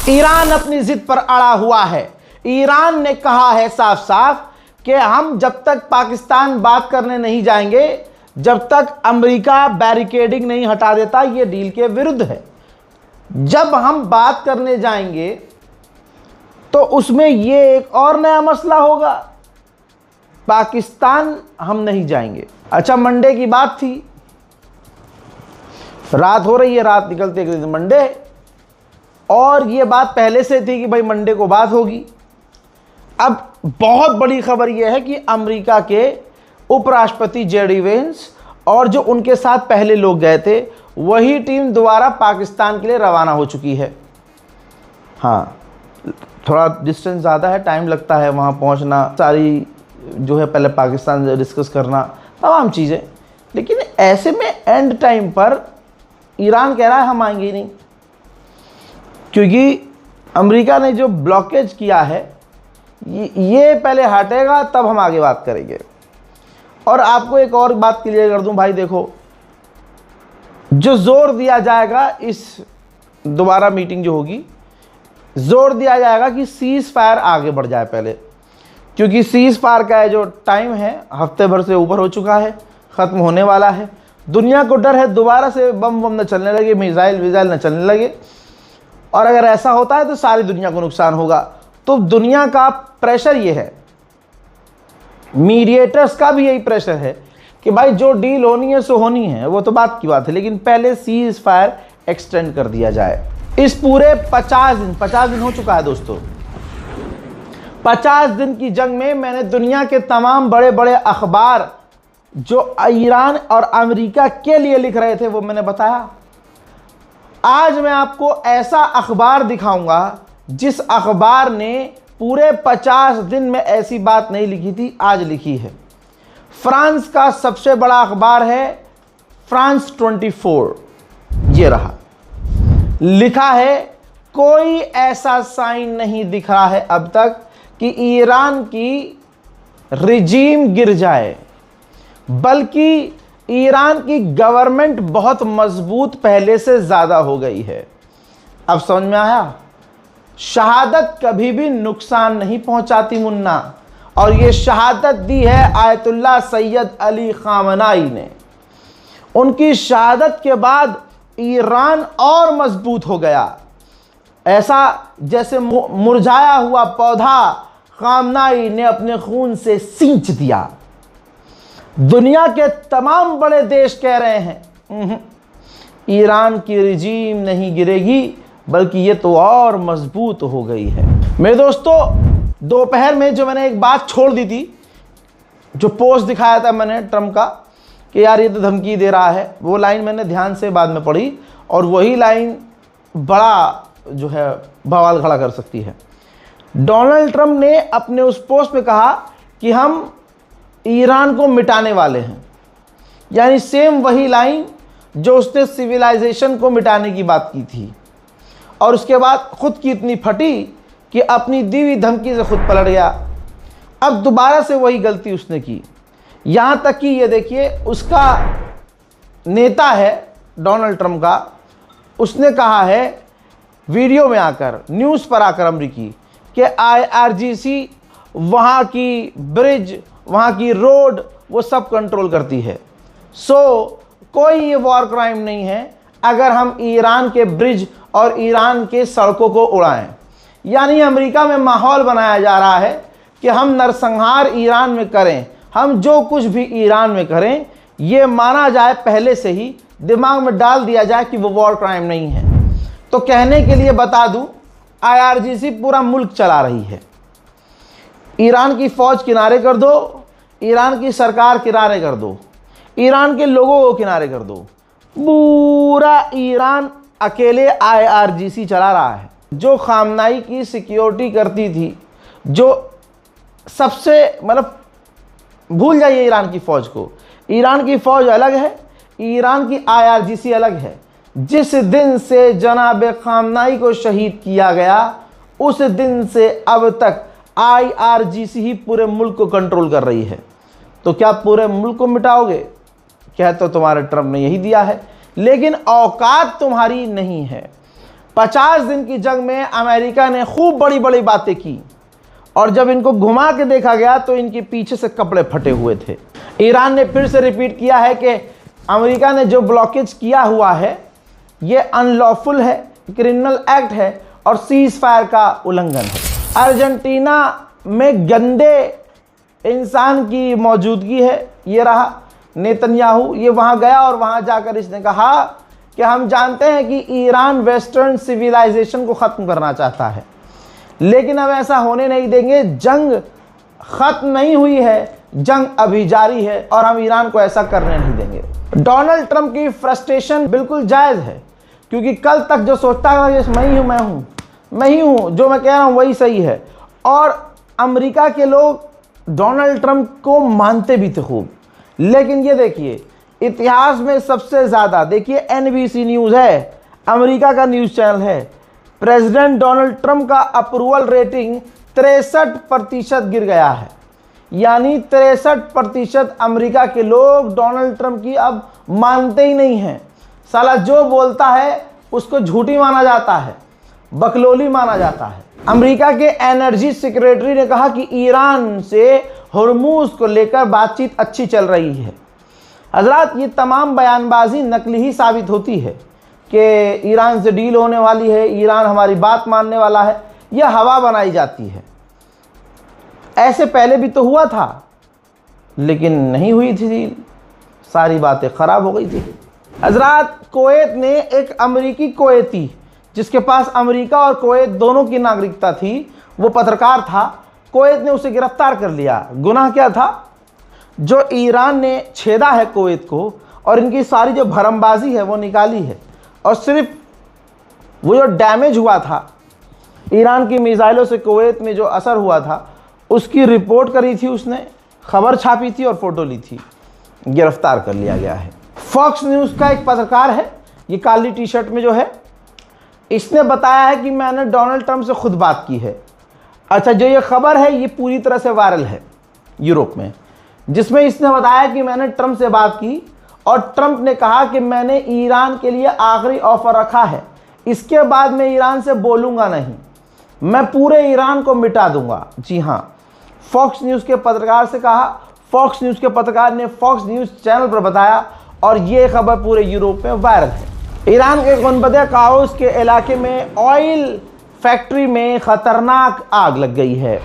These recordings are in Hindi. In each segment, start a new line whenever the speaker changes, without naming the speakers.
ईरान अपनी जिद पर अड़ा हुआ है। ईरान ने कहा है साफ साफ कि हम जब तक पाकिस्तान बात करने नहीं जाएंगे, जब तक अमेरिका बैरिकेडिंग नहीं हटा देता, ये डील के विरुद्ध है। जब हम बात करने जाएंगे तो उसमें ये एक और नया मसला होगा, पाकिस्तान हम नहीं जाएंगे। अच्छा, मंडे की बात थी, रात हो रही है, रात निकलते एक दिन मंडे है, और ये बात पहले से थी कि भाई मंडे को बात होगी। अब बहुत बड़ी खबर यह है कि अमेरिका के उपराष्ट्रपति जेडी वेंस और जो उनके साथ पहले लोग गए थे, वही टीम दोबारा पाकिस्तान के लिए रवाना हो चुकी है। हाँ, थोड़ा डिस्टेंस ज़्यादा है, टाइम लगता है वहाँ पहुँचना, सारी जो है पहले पाकिस्तान से डिस्कस करना, तमाम चीज़ें। लेकिन ऐसे में एंड टाइम पर ईरान कह रहा है हम आएंगे ही नहीं, क्योंकि अमेरिका ने जो ब्लॉकेज किया है ये पहले हटेगा तब हम आगे बात करेंगे। और आपको एक और बात क्लियर कर दूं भाई, देखो, जो जोर दिया जाएगा इस दोबारा मीटिंग जो होगी, जोर दिया जाएगा कि सीज फायर आगे बढ़ जाए पहले, क्योंकि सीज फायर का जो टाइम है हफ्ते भर से ऊपर हो चुका है, ख़त्म होने वाला है। दुनिया को डर है दोबारा से बम न चलने लगे, मिसाइल विजाइल न चलने लगे, और अगर ऐसा होता है तो सारी दुनिया को नुकसान होगा। तो दुनिया का प्रेशर ये है, मीडिएटर्स का भी यही प्रेशर है कि भाई जो डील होनी है सो होनी है, वो तो बात की बात है, लेकिन पहले सीज फायर एक्सटेंड कर दिया जाए। इस पूरे 50 दिन हो चुका है दोस्तों। 50 दिन की जंग में मैंने दुनिया के तमाम बड़े बड़े अखबार जो ईरान और अमेरिका के लिए लिख रहे थे वो मैंने बताया। आज मैं आपको ऐसा अखबार दिखाऊंगा जिस अखबार ने पूरे 50 दिन में ऐसी बात नहीं लिखी थी, आज लिखी है। फ्रांस का सबसे बड़ा अखबार है फ्रांस 24, ये रहा, लिखा है कोई ऐसा साइन नहीं दिख रहा है अब तक कि ईरान की रिजीम गिर जाए, बल्कि ईरान की गवर्नमेंट बहुत मजबूत पहले से ज़्यादा हो गई है। अब समझ में आया, शहादत कभी भी नुकसान नहीं पहुंचाती मुन्ना, और ये शहादत दी है आयतुल्लाह सैयद अली खामनाई ने। उनकी शहादत के बाद ईरान और मजबूत हो गया, ऐसा जैसे मुरझाया हुआ पौधा खामनाई ने अपने खून से सींच दिया। दुनिया के तमाम बड़े देश कह रहे हैं ईरान की रिजीम नहीं गिरेगी, बल्कि ये तो और मजबूत हो गई है। मेरे दोस्तों, दोपहर में जो मैंने एक बात छोड़ दी थी, जो पोस्ट दिखाया था मैंने ट्रम्प का कि यार ये तो धमकी दे रहा है, वो लाइन मैंने ध्यान से बाद में पढ़ी, और वही लाइन बड़ा जो है बवाल खड़ा कर सकती है। डोनाल्ड ट्रम्प ने अपने उस पोस्ट में कहा कि हम ईरान को मिटाने वाले हैं, यानी सेम वही लाइन जो उसने सिविलाइजेशन को मिटाने की बात की थी, और उसके बाद खुद की इतनी फटी कि अपनी दी हुई धमकी से खुद पलट गया। अब दोबारा से वही गलती उसने की, यहाँ तक कि ये देखिए, उसका नेता है डोनाल्ड ट्रम्प का, उसने कहा है वीडियो में आकर, न्यूज़ पर आकर अमेरिकी, कि IRGC वहाँ की ब्रिज, वहाँ की रोड, वो सब कंट्रोल करती है। कोई ये वॉर क्राइम नहीं है अगर हम ईरान के ब्रिज और ईरान के सड़कों को उड़ाएं। यानी अमेरिका में माहौल बनाया जा रहा है कि हम नरसंहार ईरान में करें, हम जो कुछ भी ईरान में करें, ये माना जाए, पहले से ही दिमाग में डाल दिया जाए कि वो वॉर क्राइम नहीं है। तो कहने के लिए बता दूं, IRGC पूरा मुल्क चला रही है। ईरान की फौज किनारे कर दो, ईरान की सरकार किनारे कर दो, ईरान के लोगों को किनारे कर दो, पूरा ईरान अकेले IRGC चला रहा है। जो खामनाई की सिक्योरिटी करती थी, जो सबसे मतलब भूल जाइए ईरान की फौज को, ईरान की फौज अलग है, ईरान की IRGC अलग है। जिस दिन से जनाब खामनाई को शहीद किया गया, उस दिन से अब तक IRGC ही पूरे मुल्क को कंट्रोल कर रही है। तो क्या पूरे मुल्क को मिटाओगे? कह तो तुम्हारे ट्रम्प ने यही दिया है, लेकिन औकात तुम्हारी नहीं है। 50 दिन की जंग में अमेरिका ने खूब बड़ी बड़ी बातें की और जब इनको घुमा के देखा गया तो इनके पीछे से कपड़े फटे हुए थे। ईरान ने फिर से रिपीट किया है कि अमेरिका ने जो ब्लॉकेज किया हुआ है ये अनलॉफुल है, क्रिमिनल एक्ट है और सीज फायर का उल्लंघन है। अर्जेंटीना में गंदे इंसान की मौजूदगी है। ये रहा नेतन्याहू, ये वहाँ गया और वहाँ जाकर इसने कहा कि हम जानते हैं कि ईरान वेस्टर्न सिविलाइजेशन को ख़त्म करना चाहता है, लेकिन अब ऐसा होने नहीं देंगे। जंग ख़त्म नहीं हुई है, जंग अभी जारी है और हम ईरान को ऐसा करने नहीं देंगे। डोनाल्ड ट्रंप की फ्रस्ट्रेशन बिल्कुल जायज़ है, क्योंकि कल तक जो सोचता था कि मैं ही हूँ, जो मैं कह रहा हूँ वही सही है। और अमेरिका के लोग डोनाल्ड ट्रंप को मानते भी थे खूब। लेकिन ये देखिए, इतिहास में सबसे ज़्यादा, देखिए NBC न्यूज़ है, अमेरिका का न्यूज़ चैनल है, प्रेसिडेंट डोनाल्ड ट्रंप का अप्रूवल रेटिंग 63% गिर गया है। यानी 63% अमेरिका के लोग डोनाल्ड ट्रंप की अब मानते ही नहीं हैं। साला जो बोलता है उसको झूठी माना जाता है, बकलोली माना जाता है। अमेरिका के एनर्जी सेक्रेटरी ने कहा कि ईरान से हुर्मुज को लेकर बातचीत अच्छी चल रही है। हजरात, ये तमाम बयानबाजी नकली ही साबित होती है कि ईरान से डील होने वाली है, ईरान हमारी बात मानने वाला है। यह हवा बनाई जाती है। ऐसे पहले भी तो हुआ था, लेकिन नहीं हुई थी डील, सारी बातें ख़राब हो गई थी। हजरात, कुवैत ने एक अमेरिकी कुवैती जिसके पास अमेरिका और कुवैत दोनों की नागरिकता थी, वो पत्रकार था, कुवैत ने उसे गिरफ्तार कर लिया। गुनाह क्या था? जो ईरान ने छेदा है कुवैत को और इनकी सारी जो भरमबाजी है वो निकाली है, और सिर्फ वो जो डैमेज हुआ था ईरान की मिसाइलों से कुवैत में जो असर हुआ था उसकी रिपोर्ट करी थी उसने, खबर छापी थी और फोटो ली थी। गिरफ्तार कर लिया गया है। फॉक्स न्यूज़ का एक पत्रकार है, ये काली टी शर्ट में जो है, इसने बताया है कि मैंने डोनाल्ड ट्रंप से खुद बात की है। अच्छा, जो ये खबर है ये पूरी तरह से वायरल है यूरोप में, जिसमें इसने बताया कि मैंने ट्रंप से बात की और ट्रंप ने कहा कि मैंने ईरान के लिए आखिरी ऑफर रखा है, इसके बाद मैं ईरान से बोलूँगा नहीं, मैं पूरे ईरान को मिटा दूंगा। जी हाँ, फॉक्स न्यूज़ के पत्रकार से कहा। फॉक्स न्यूज़ के पत्रकार ने फॉक्स न्यूज़ चैनल पर बताया और ये खबर पूरे यूरोप में वायरल है। ईरान के गुनबदे काउस के इलाके में ऑयल फैक्ट्री में खतरनाक आग लग गई है।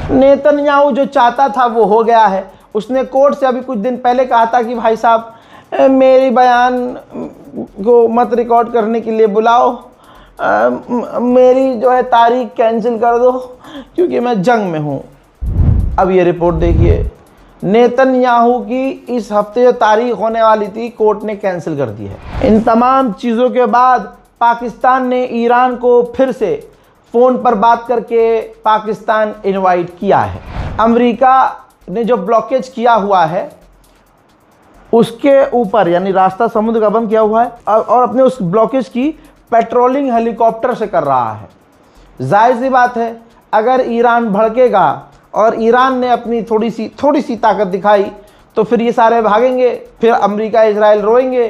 नेतन्याहू जो चाहता था वो हो गया है। उसने कोर्ट से अभी कुछ दिन पहले कहा था कि भाई साहब मेरी बयान को मत रिकॉर्ड करने के लिए बुलाओ, मेरी जो है तारीख कैंसिल कर दो क्योंकि मैं जंग में हूँ। अब ये रिपोर्ट देखिए, नेतन्याहू की इस हफ्ते जो तारीख होने वाली थी कोर्ट ने कैंसिल कर दी है। इन तमाम चीज़ों के बाद पाकिस्तान ने ईरान को फिर से फ़ोन पर बात करके पाकिस्तान इनवाइट किया है। अमेरिका ने जो ब्लॉकेज किया हुआ है उसके ऊपर, यानी रास्ता समुद्र का बंद किया हुआ है और अपने उस ब्लॉकेज की पेट्रोलिंग हेलीकॉप्टर से कर रहा है। जाहिर सी बात है, अगर ईरान भड़केगा और ईरान ने अपनी थोड़ी सी ताकत दिखाई तो फिर ये सारे भागेंगे, फिर अमेरिका इजराइल रोएंगे,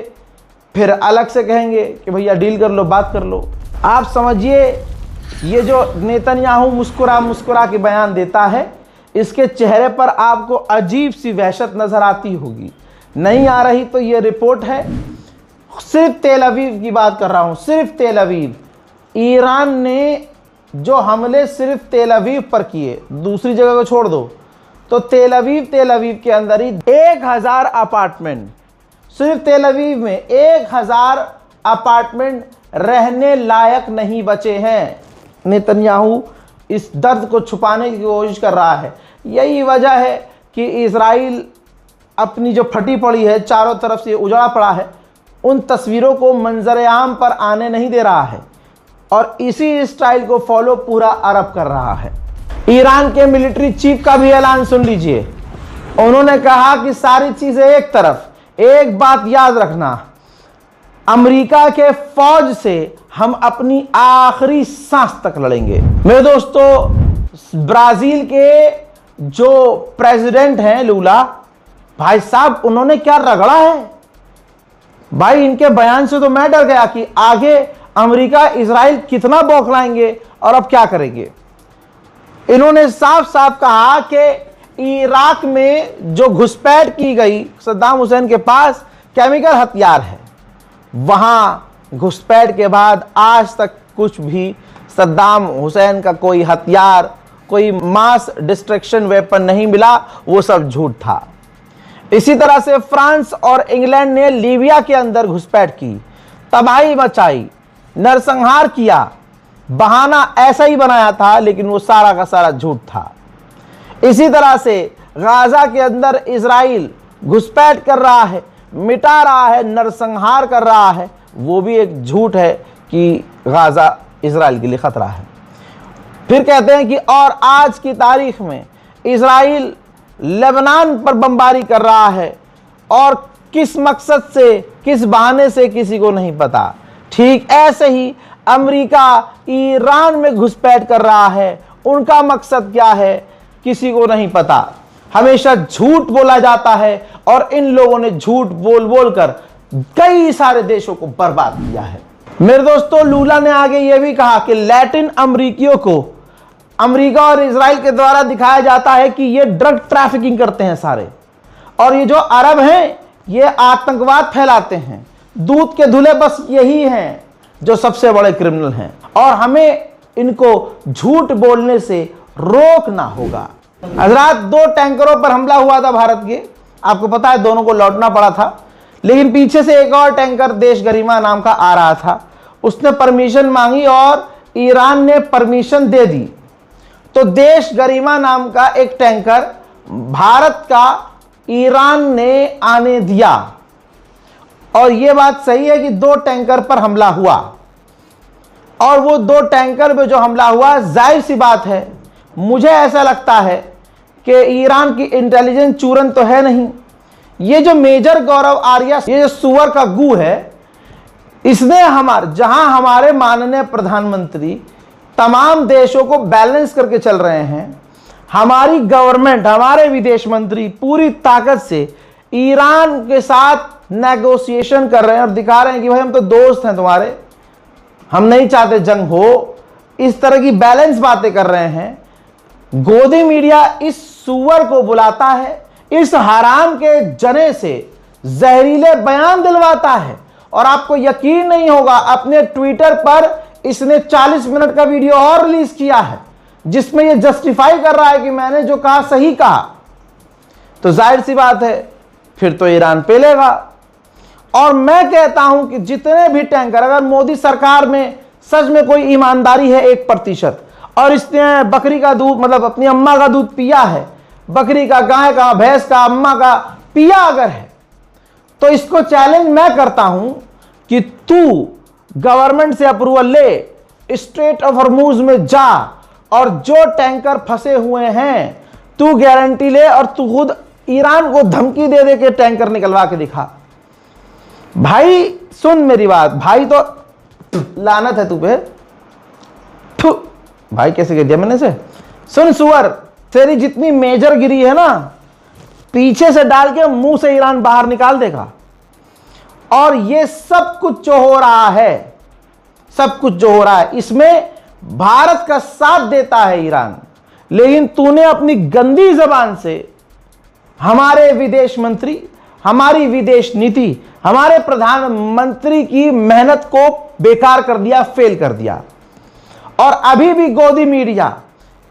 फिर अलग से कहेंगे कि भैया डील कर लो, बात कर लो। आप समझिए, ये जो नेतन्याहू मुस्कुरा के बयान देता है, इसके चेहरे पर आपको अजीब सी वहशत नज़र आती होगी। नहीं आ रही तो ये रिपोर्ट है। सिर्फ तेल अवीव की बात कर रहा हूँ, सिर्फ तेल अवीव। ईरान ने जो हमले सिर्फ तेल अवीव पर किए, दूसरी जगह को छोड़ दो, तो तेल अवीव के अंदर ही 1000 अपार्टमेंट, सिर्फ तेल अवीव में 1000 अपार्टमेंट रहने लायक नहीं बचे हैं। नेतन्याहू इस दर्द को छुपाने की कोशिश कर रहा है। यही वजह है कि इजराइल अपनी जो फटी पड़ी है, चारों तरफ से उजड़ा पड़ा है, उन तस्वीरों को मंजर आम पर आने नहीं दे रहा है और इसी स्टाइल को फॉलो पूरा अरब कर रहा है। ईरान के मिलिट्री चीफ का भी ऐलान सुन लीजिए। उन्होंने कहा कि सारी चीज़ें एक तरफ, एक बात याद रखना, अमेरिका के फौज से हम अपनी आखिरी सांस तक लड़ेंगे। मेरे दोस्तों, ब्राजील के जो प्रेसिडेंट हैं लूला भाई साहब, उन्होंने क्या रगड़ा है भाई। इनके बयान से तो मैं डर गया कि आगे अमेरिका इजराइल कितना बौखलाएंगे और अब क्या करेंगे। इन्होंने साफ साफ कहा कि इराक में जो घुसपैठ की गई सद्दाम हुसैन के पास केमिकल हथियार है, वहां घुसपैठ के बाद आज तक कुछ भी सद्दाम हुसैन का कोई हथियार, कोई मास डिस्ट्रक्शन वेपन नहीं मिला, वो सब झूठ था। इसी तरह से फ्रांस और इंग्लैंड ने लीबिया के अंदर घुसपैठ की, तबाही मचाई, नरसंहार किया, बहाना ऐसा ही बनाया था, लेकिन वो सारा का सारा झूठ था। इसी तरह से गाजा के अंदर इजराइल घुसपैठ कर रहा है, मिटा रहा है, नरसंहार कर रहा है, वो भी एक झूठ है कि गाजा इजराइल के लिए खतरा है। फिर कहते हैं कि और आज की तारीख में इजराइल लेबनान पर बमबारी कर रहा है, और किस मकसद से, किस बहाने से, किसी को नहीं पता। ठीक ऐसे ही अमेरिका ईरान में घुसपैठ कर रहा है, उनका मकसद क्या है किसी को नहीं पता। हमेशा झूठ बोला जाता है और इन लोगों ने झूठ बोल बोल कर कई सारे देशों को बर्बाद किया है। मेरे दोस्तों, लूला ने आगे यह भी कहा कि लैटिन अमेरिकियों को अमेरिका और इजराइल के द्वारा दिखाया जाता है कि ये ड्रग ट्रैफिकिंग करते हैं सारे, और ये जो अरब हैं ये आतंकवाद फैलाते हैं। दूध के धुले बस यही हैं जो सबसे बड़े क्रिमिनल हैं, और हमें इनको झूठ बोलने से रोकना होगा। हजरात, 2 टैंकरों पर हमला हुआ था भारत के, आपको पता है, दोनों को लौटना पड़ा था, लेकिन पीछे से एक और टैंकर देश गरिमा नाम का आ रहा था। उसने परमिशन मांगी और ईरान ने परमिशन दे दी, तो देश गरिमा नाम का एक टैंकर भारत का ईरान ने आने दिया। और यह बात सही है कि 2 टैंकर पर हमला हुआ, और वो 2 टैंकर में जो हमला हुआ, जाहिर सी बात है, मुझे ऐसा लगता है कि ईरान की इंटेलिजेंस चूरन तो है नहीं। ये जो मेजर गौरव आर्या, ये जो सुअर का गू है, इसने जहां हमारे माननीय प्रधानमंत्री तमाम देशों को बैलेंस करके चल रहे हैं, हमारी गवर्नमेंट, हमारे विदेश मंत्री पूरी ताकत से ईरान के साथ नेगोशिएशन कर रहे हैं और दिखा रहे हैं कि भाई हम तो दोस्त हैं तुम्हारे, हम नहीं चाहते जंग हो, इस तरह की बैलेंस बातें कर रहे हैं। गोदी मीडिया इस सुअर को बुलाता है, इस हराम के जने से जहरीले बयान दिलवाता है, और आपको यकीन नहीं होगा, अपने ट्विटर पर इसने 40 मिनट का वीडियो और रिलीज किया है जिसमें यह जस्टिफाई कर रहा है कि मैंने जो कहा सही कहा। तो जाहिर सी बात है, फिर तो ईरान पेलेगा। और मैं कहता हूं कि जितने भी टैंकर, अगर मोदी सरकार में सच में कोई ईमानदारी है 1%, और इसने बकरी का दूध, मतलब अपनी अम्मा का दूध पिया है, बकरी का, गाय का, भैंस का, अम्मा का पिया अगर है, तो इसको चैलेंज मैं करता हूं कि तू गवर्नमेंट से अप्रूवल ले, स्ट्रेट ऑफ हॉर्मुज में जा, और जो टैंकर फंसे हुए हैं तू गारंटी ले, और तू खुद ईरान को धमकी दे दे के टैंकर निकलवा के दिखा। भाई सुन मेरी बात, भाई तो लानत है तू पे, भाई कैसे कह दिया मैंने से। सुन सुअर, तेरी जितनी मेजर गिरी है ना, पीछे से डाल के मुंह से ईरान बाहर निकाल देगा। और ये सब कुछ जो हो रहा है, सब कुछ जो हो रहा है, इसमें भारत का साथ देता है ईरान, लेकिन तूने अपनी गंदी जबान से हमारे विदेश मंत्री, हमारी विदेश नीति, हमारे प्रधानमंत्री की मेहनत को बेकार कर दिया, फेल कर दिया। और अभी भी गोदी मीडिया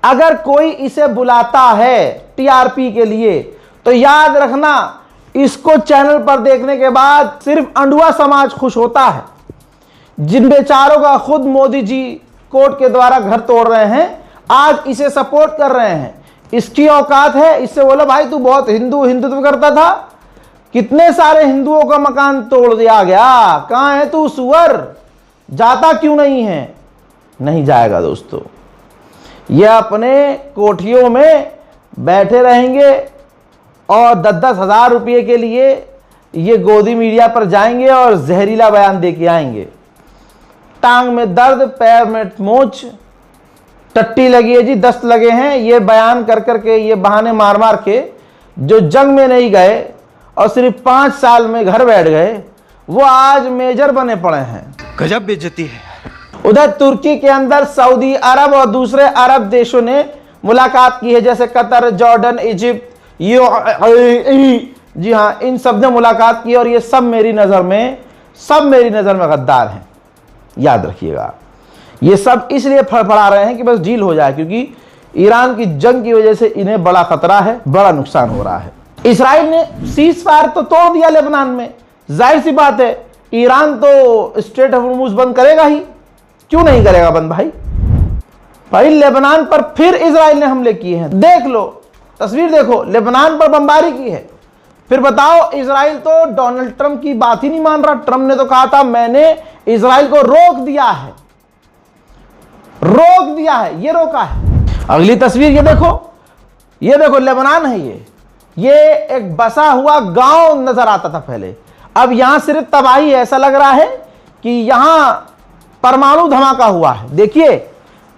अगर कोई इसे बुलाता है टीआरपी के लिए, तो याद रखना, इसको चैनल पर देखने के बाद सिर्फ अंडुआ समाज खुश होता है, जिन बेचारों का खुद मोदी जी कोर्ट के द्वारा घर तोड़ रहे हैं, आज इसे सपोर्ट कर रहे हैं। इसकी औकात है, इससे बोलो भाई तू बहुत हिंदुत्व करता था, कितने सारे हिंदुओं का मकान तोड़ दिया गया, कहां है तू सुअर, जाता क्यों नहीं है? नहीं जाएगा दोस्तों। ये अपने कोठियों में बैठे रहेंगे और 10-10 हज़ार रुपये के लिए ये गोदी मीडिया पर जाएंगे और जहरीला बयान दे के आएंगे। टांग में दर्द, पैर में मोच, टट्टी लगी है जी, दस्त लगे हैं, ये बयान कर करके, ये बहाने मार मार के जो जंग में नहीं गए और सिर्फ 5 साल में घर बैठ गए, वो आज मेजर बने पड़े हैं।
गजब बेइज्जती है।
उधर तुर्की के अंदर सऊदी अरब और दूसरे अरब देशों ने मुलाकात की है, जैसे कतर, जॉर्डन, इजिप्ट, जी हाँ, इन सब ने मुलाकात की और ये सब मेरी नज़र में गद्दार हैं। याद रखिएगा, ये सब इसलिए फड़फड़ा रहे हैं कि बस डील हो जाए, क्योंकि ईरान की जंग की वजह से इन्हें बड़ा खतरा है, बड़ा नुकसान हो रहा है। इसराइल ने सीज फायर तो तोड़ दिया लेबनान में, जाहिर सी बात है ईरान तो स्ट्रेट ऑफ हॉर्मुज़ बंद करेगा ही, क्यों नहीं करेगा बंद भाई लेबनान पर फिर इजराइल ने हमले किए हैं। देख लो, तस्वीर देखो, लेबनान पर बमबारी की है। फिर बताओ, इजराइल तो डोनाल्ड ट्रंप की बात ही नहीं मान रहा। ट्रंप ने तो कहा था मैंने इजराइल को रोक दिया है, ये रोका है। अगली तस्वीर ये देखो लेबनान है, ये एक बसा हुआ गांव नजर आता था पहले, अब यहां सिर्फ तबाही है। ऐसा लग रहा है कि यहां परमाणु धमाका हुआ है। देखिए,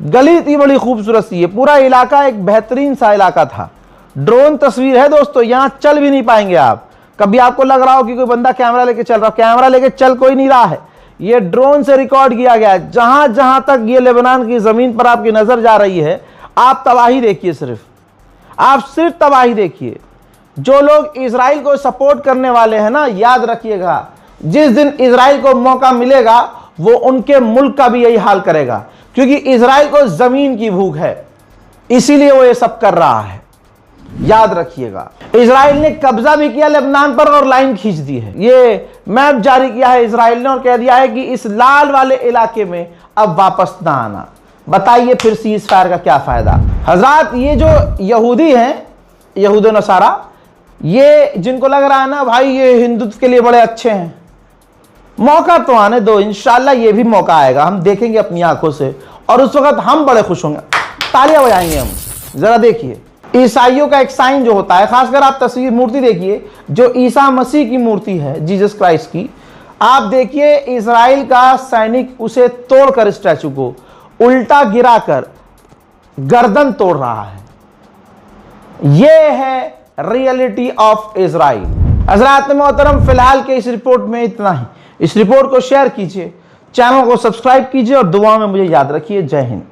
गली इतनी बड़ी खूबसूरत सी है, पूरा इलाका एक बेहतरीन सा इलाका था। ड्रोन तस्वीर है दोस्तों, यहां चल भी नहीं पाएंगे आप। कभी आपको लग रहा हो कि कोई बंदा कैमरा लेके चल रहा, कैमरा लेके चल कोई नहीं रहा है, ये ड्रोन से रिकॉर्ड किया गया है। जहां जहां तक ये लेबनान की जमीन पर आपकी नजर जा रही है, आप तबाही देखिए, आप सिर्फ तबाही देखिए। जो लोग इजराइल को सपोर्ट करने वाले हैं ना, याद रखिएगा, जिस दिन इजराइल को मौका मिलेगा वो उनके मुल्क का भी यही हाल करेगा, क्योंकि इजराइल को जमीन की भूख है, इसीलिए वो ये सब कर रहा है। याद रखिएगा, इजराइल ने कब्जा भी किया लेबनान पर और लाइन खींच दी है। ये मैप जारी किया है इजराइल ने और कह दिया है कि इस लाल वाले इलाके में अब वापस ना आना। बताइए फिर सीज फायर का क्या फायदा। हजरात, ये जो यहूदी हैं, यहूद नसारा, ये जिनको लग रहा है ना भाई ये हिंदुत्व के लिए बड़े अच्छे हैं, मौका तो आने दो, इंशाल्लाह ये भी मौका आएगा, हम देखेंगे अपनी आंखों से और उस वक्त हम बड़े खुश होंगे, तालियां बजाएंगे हम। जरा देखिए, ईसाइयों का एक साइन जो होता है, खासकर आप तस्वीर मूर्ति देखिए, जो ईसा मसीह की मूर्ति है, जीसस क्राइस्ट की, आप देखिए इजराइल का सैनिक उसे तोड़कर, स्टैचू को उल्टा गिराकर गर्दन तोड़ रहा है। यह है रियलिटी ऑफ इजराइल। हज़रात मोहतरम, फिलहाल के इस रिपोर्ट में इतना ही। इस रिपोर्ट को शेयर कीजिए, चैनल को सब्सक्राइब कीजिए और दुआ में मुझे याद रखिए। जय हिंद।